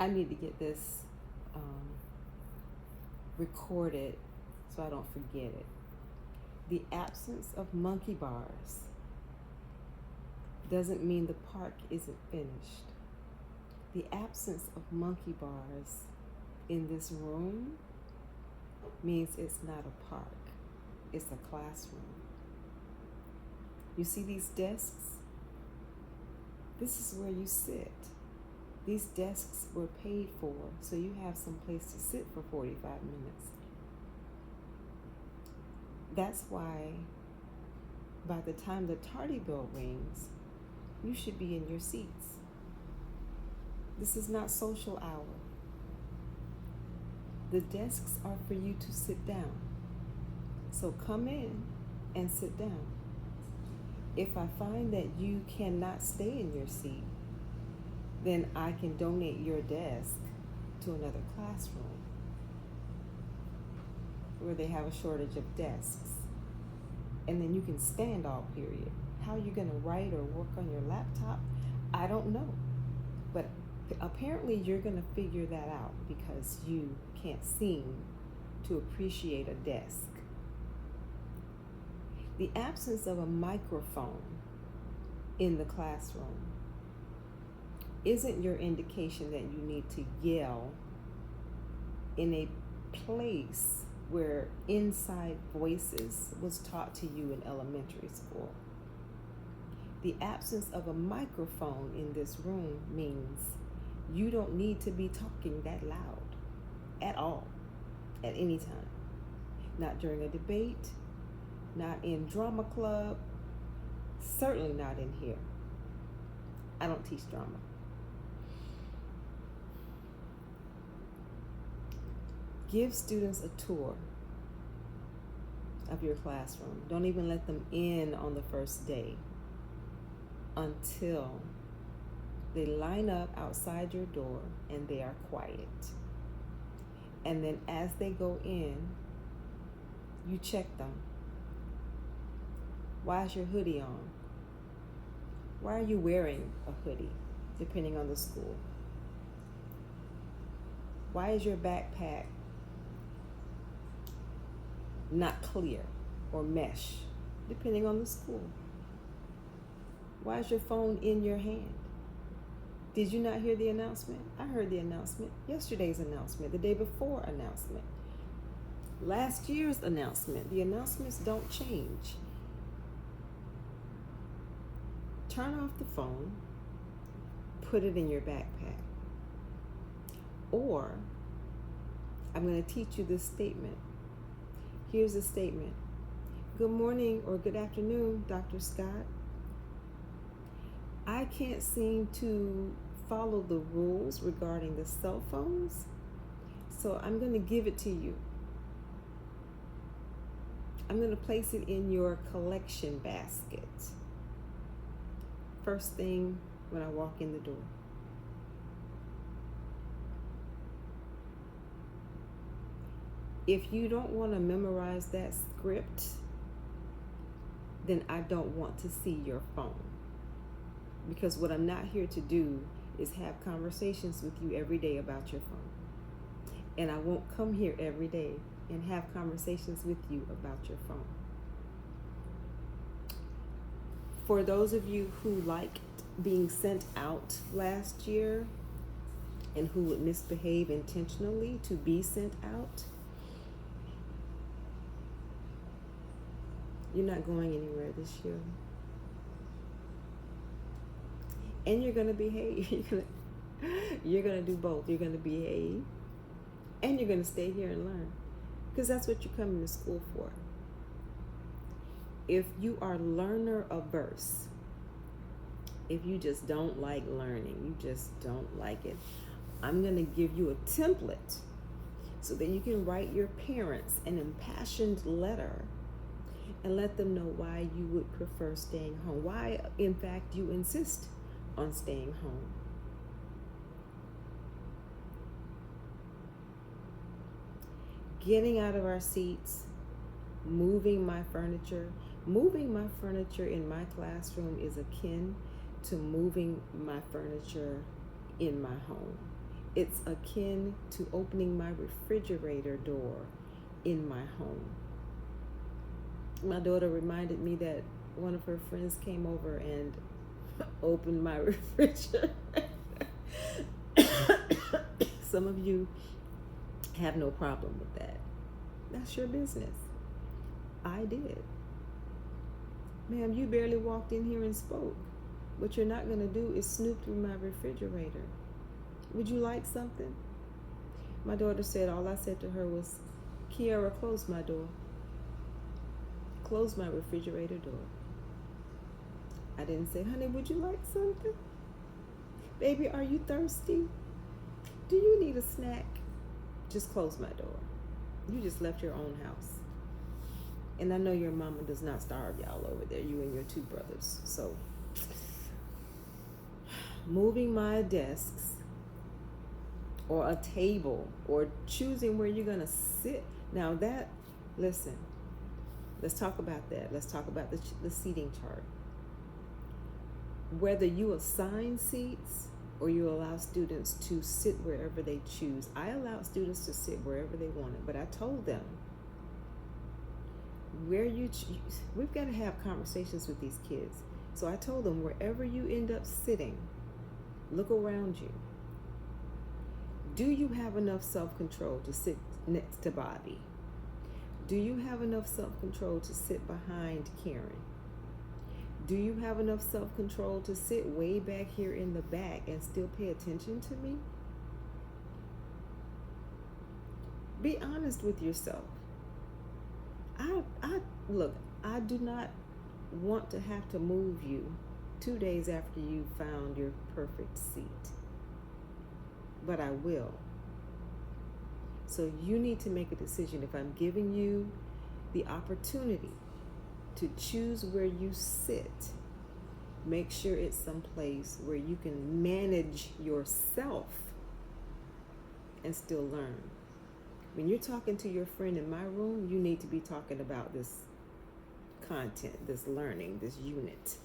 I need to get this recorded so I don't forget it. The absence of monkey bars doesn't mean the park isn't finished. The absence of monkey bars in this room means it's not a park, it's a classroom. You see these desks? This is where you sit. These desks were paid for, so you have some place to sit for 45 minutes. That's why by the time the tardy bell rings, you should be in your seats. This is not social hour. The desks are for you to sit down. So come in and sit down. If I find that you cannot stay in your seat, then I can donate your desk to another classroom where they have a shortage of desks. And then you can stand all period. How you're going to write or work on your laptop, I don't know. But apparently you're going to figure that out because you can't seem to appreciate a desk. The absence of a microphone in the classroom isn't your indication that you need to yell in a place where inside voices was taught to you in elementary school. The absence of a microphone in this room means you don't need to be talking that loud at all, at any time. Not during a debate, not in drama club, certainly not in here. I don't teach drama. Give students a tour of your classroom. Don't even let them in on the first day until they line up outside your door and they are quiet. And then as they go in, you check them. Why is your hoodie on? Why are you wearing a hoodie, depending on the school? Why is your backpack not clear or mesh, depending on the school? Why is your phone in your hand? Did you not hear the announcement? I heard the announcement, yesterday's announcement, the day before announcement, last year's announcement. The announcements don't change. Turn off the phone, put it in your backpack. Or, I'm going to teach you this statement. Here's the statement. Good morning or good afternoon, Dr. Scott. I can't seem to follow the rules regarding the cell phones, so I'm going to give it to you. I'm going to place it in your collection basket. First thing when I walk in the door. If you don't want to memorize that script, then I don't want to see your phone. Because what I'm not here to do is have conversations with you every day about your phone. And I won't come here every day and have conversations with you about your phone. For those of you who liked being sent out last year and who would misbehave intentionally to be sent out, you're not going anywhere this year. And you're going to behave. You're going to do both. You're going to behave and you're going to stay here and learn. Because that's what you're coming to school for. If you are learner averse, if you just don't like learning, you just don't like it, I'm going to give you a template so that you can write your parents an impassioned letter and let them know why you would prefer staying home. Why, in fact, you insist on staying home. Getting out of our seats, moving my furniture. Moving my furniture in my classroom is akin to moving my furniture in my home. It's akin to opening my refrigerator door in my home. My daughter reminded me that one of her friends came over and opened my refrigerator. Some of you have no problem with that. That's your business. I did. Ma'am, you barely walked in here and spoke. What you're not going to do is snoop through my refrigerator. Would you like something? My daughter said, all I said to her was, Kiara, close my door. Close my refrigerator door. I didn't say, honey, would you like something? Baby, are you thirsty? Do you need a snack? Just close my door. You just left your own house. And I know your mama does not starve y'all over there, you and your two brothers. So, moving my desks or a table or choosing where you're going to sit. Now that, listen, let's talk about that. Let's talk about the seating chart. Whether you assign seats or you allow students to sit wherever they choose. I allowed students to sit wherever they wanted, but I told them, where you choose, we've got to have conversations with these kids. So I told them, wherever you end up sitting, look around you. Do you have enough self-control to sit next to Bobby? Do you have enough self-control to sit behind Karen? Do you have enough self-control to sit way back here in the back and still pay attention to me? Be honest with yourself. Look, I do not want to have to move you 2 days after you found your perfect seat. But I will. So you need to make a decision. If I'm giving you the opportunity to choose where you sit, make sure it's someplace where you can manage yourself and still learn. When you're talking to your friend in my room, you need to be talking about this content, this learning, this unit.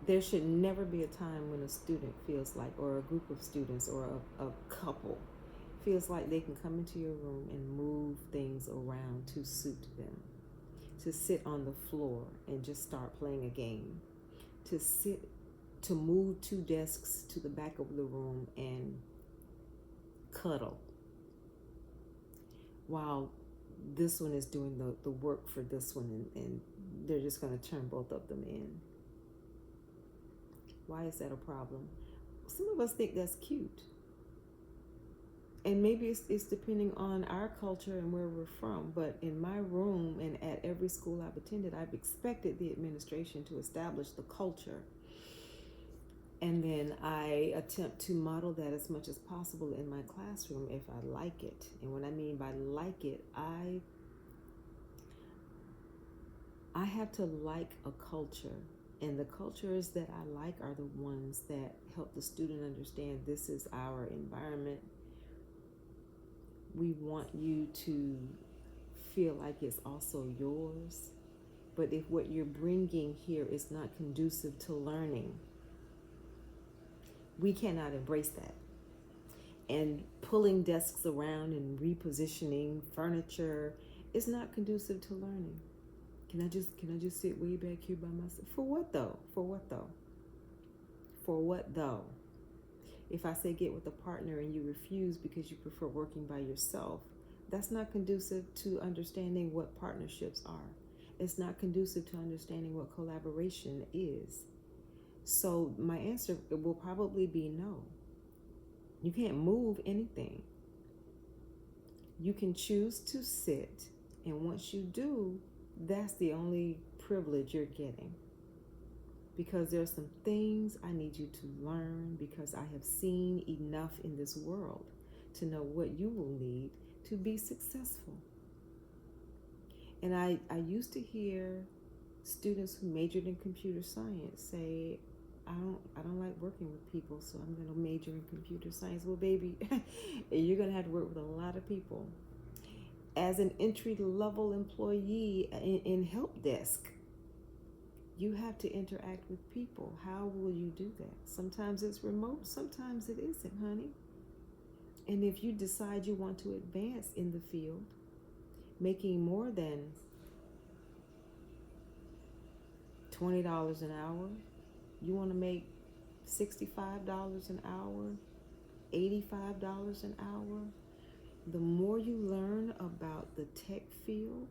There should never be a time when a student feels like, or a group of students, or a couple feels like they can come into your room and move things around to suit them. To sit on the floor and just start playing a game. To move 2 desks to the back of the room and cuddle while this one is doing the work for this one, and they're just going to turn both of them in. Why is that a problem? Some of us think that's cute. And maybe it's depending on our culture and where we're from. But in my room and at every school I've attended, I've expected the administration to establish the culture. And then I attempt to model that as much as possible in my classroom if I like it. And what I mean by like it, I have to like a culture. And the cultures that I like are the ones that help the student understand this is our environment. We want you to feel like it's also yours. But if what you're bringing here is not conducive to learning, we cannot embrace that. And pulling desks around and repositioning furniture is not conducive to learning. Can I just sit way back here by myself? For what though? For what though? For what though? If I say get with a partner and you refuse because you prefer working by yourself, that's not conducive to understanding what partnerships are. It's not conducive to understanding what collaboration is. So my answer will probably be no. You can't move anything. You can choose to sit, and once you do, that's the only privilege you're getting. Because there are some things I need you to learn, because I have seen enough in this world to know what you will need to be successful. And I used to hear students who majored in computer science say, I don't like working with people, so I'm going to major in computer science. Well, baby, you're going to have to work with a lot of people. as an entry-level employee in help desk, you have to interact with people. How will you do that? Sometimes it's remote, sometimes it isn't, honey. And if you decide you want to advance in the field, making more than $20 an hour, you want to make $65 an hour, $85 an hour, the more you learn about the tech field,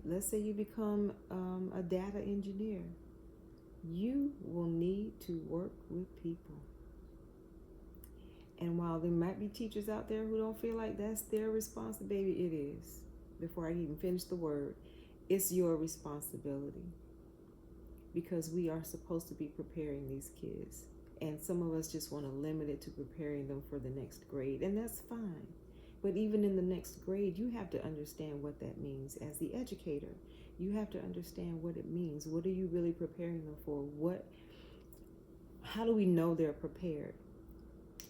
let's say you become a data engineer, you will need to work with people. And while there might be teachers out there who don't feel like that's their responsibility, it is. Before I even finish the word, it's your responsibility, because we are supposed to be preparing these kids. And some of us just want to limit it to preparing them for the next grade, and that's fine. But even in the next grade, you have to understand what that means as the educator. You have to understand what it means. What are you really preparing them for? How do we know they're prepared?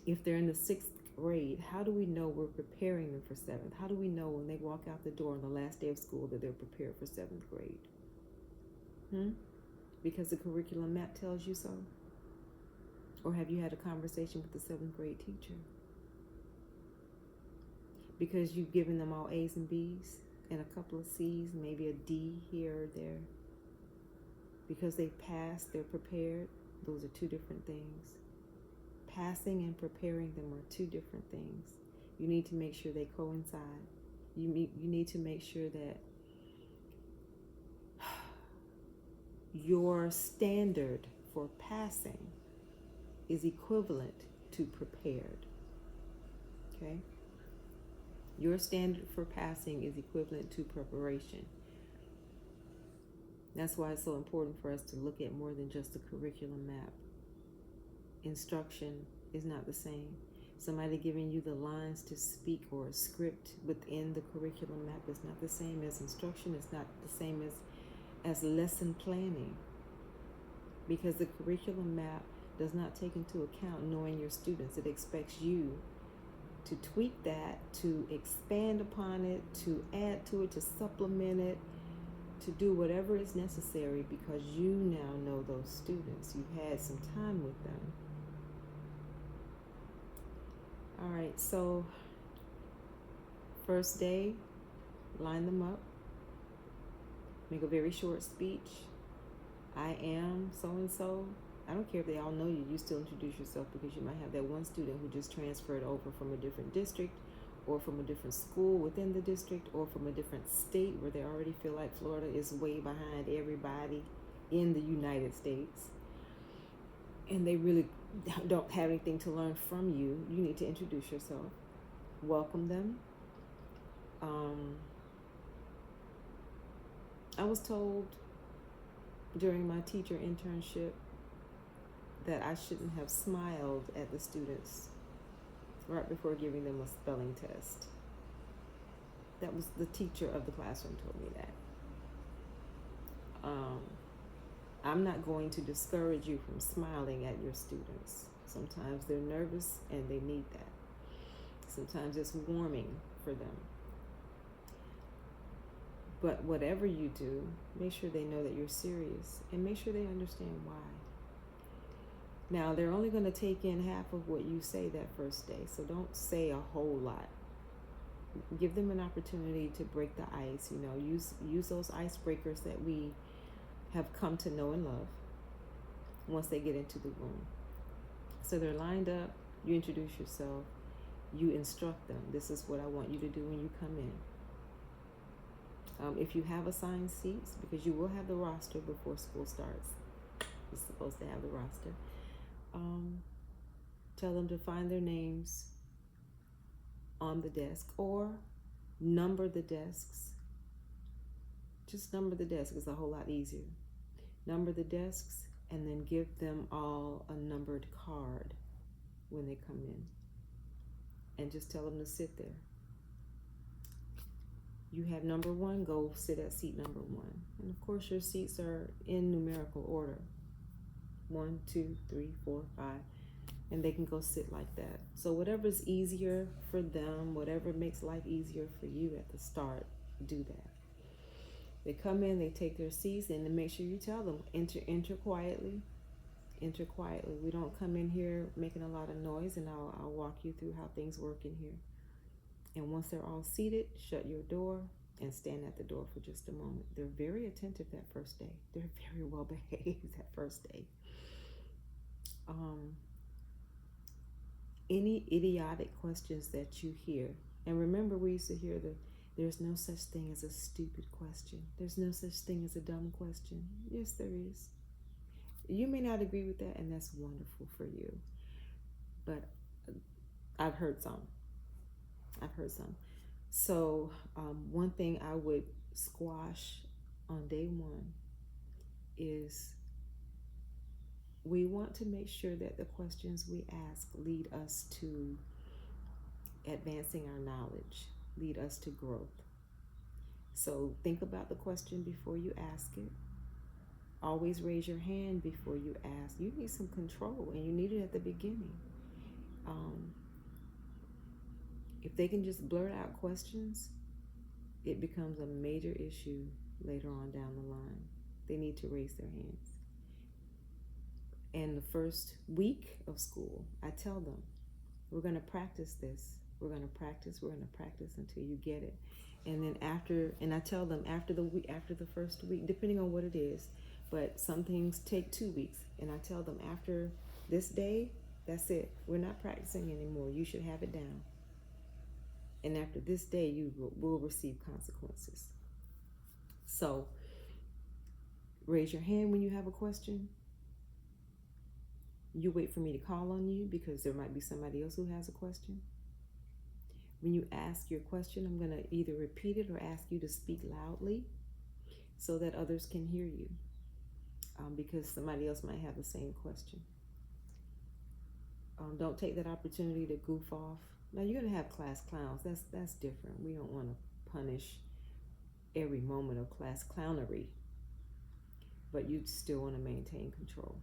If they're in the 6th grade, how do we know we're preparing them for 7th? How do we know when they walk out the door on the last day of school that they're prepared for 7th grade? Because the curriculum map tells you so? Or have you had a conversation with the 7th grade teacher? Because you've given them all A's and B's and a couple of C's, maybe a D here or there. Because they passed, they're prepared. Those are two different things. Passing and preparing them are two different things. You need to make sure they coincide. You need to make sure that your standard for passing is equivalent to prepared. Okay? Your standard for passing is equivalent to preparation. That's why it's so important for us to look at more than just the curriculum map. Instruction is not the same. Somebody giving you the lines to speak or a script within the curriculum map is not the same as instruction. It's not the same as lesson planning, because the curriculum map does not take into account knowing your students. It expects you to tweak that, to expand upon it, to add to it, to supplement it, to do whatever is necessary, because you now know those students. You've had some time with them. All right, so first day, line them up. Make a very short speech. I am so-and-so. I don't care if they all know you. You still introduce yourself, because you might have that one student who just transferred over from a different district, or from a different school within the district, or from a different state where they already feel like Florida is way behind everybody in the United States. And they really don't have anything to learn from you. You need to introduce yourself. Welcome them. I was told during my teacher internship that I shouldn't have smiled at the students right before giving them a spelling test. That was the teacher of the classroom told me that. I'm not going to discourage you from smiling at your students. Sometimes they're nervous and they need that. Sometimes it's warming for them. But whatever you do, make sure they know that you're serious, and make sure they understand why. Now, they're only going to take in half of what you say that first day, so don't say a whole lot. Give them an opportunity to break the ice. Use those icebreakers that we have come to know and love once they get into the room. So they're lined up, you introduce yourself, you instruct them. This is what I want you to do when you come in. If you have assigned seats, because you will have the roster before school starts. You're supposed to have the roster. Tell them to find their names on the desk, or number the desks. Just number the desk. It's a whole lot easier. Number the desks, and then give them all a numbered card when they come in. And just tell them to sit there. You have number 1, go sit at seat number 1. And of course your seats are in numerical order. 1, 2, 3, 4, 5. and they can go sit like that. So whatever's easier for them, whatever makes life easier for you at the start, do that. They come in, they take their seats, and then make sure you tell them, enter quietly. Enter quietly. We don't come in here making a lot of noise, and I'll walk you through how things work in here. And once they're all seated, shut your door and stand at the door for just a moment. They're very attentive that first day. They're very well behaved that first day. Any idiotic questions that you hear, and remember we used to hear there's no such thing as a stupid question. There's no such thing as a dumb question. Yes, there is. You may not agree with that, and that's wonderful for you. But I've heard some. So one thing I would squash on day one is we want to make sure that the questions we ask lead us to advancing our knowledge, lead us to growth. So think about the question before you ask it. Always raise your hand before you ask. You need some control, and you need it at the beginning. If they can just blurt out questions, it becomes a major issue later on down the line. They need to raise their hands. And the first week of school, I tell them, we're going to practice this. We're going to practice until you get it. And then I tell them after the first week, depending on what it is, but some things take 2 weeks. And I tell them after this day, that's it. We're not practicing anymore. You should have it down. And after this day, you will receive consequences. So raise your hand when you have a question. You wait for me to call on you because there might be somebody else who has a question. When you ask your question, I'm going to either repeat it or ask you to speak loudly so that others can hear you, because somebody else might have the same question. Don't take that opportunity to goof off. Now, you're going to have class clowns. That's different. We don't want to punish every moment of class clownery, but you still want to maintain control.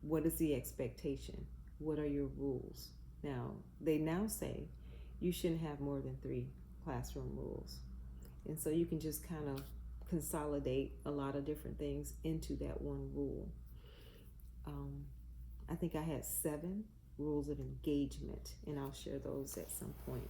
What is the expectation? What are your rules? Now, they now say you shouldn't have more than 3 classroom rules. And so you can just kind of consolidate a lot of different things into that one rule. I think I had 7 rules of engagement, and I'll share those at some point.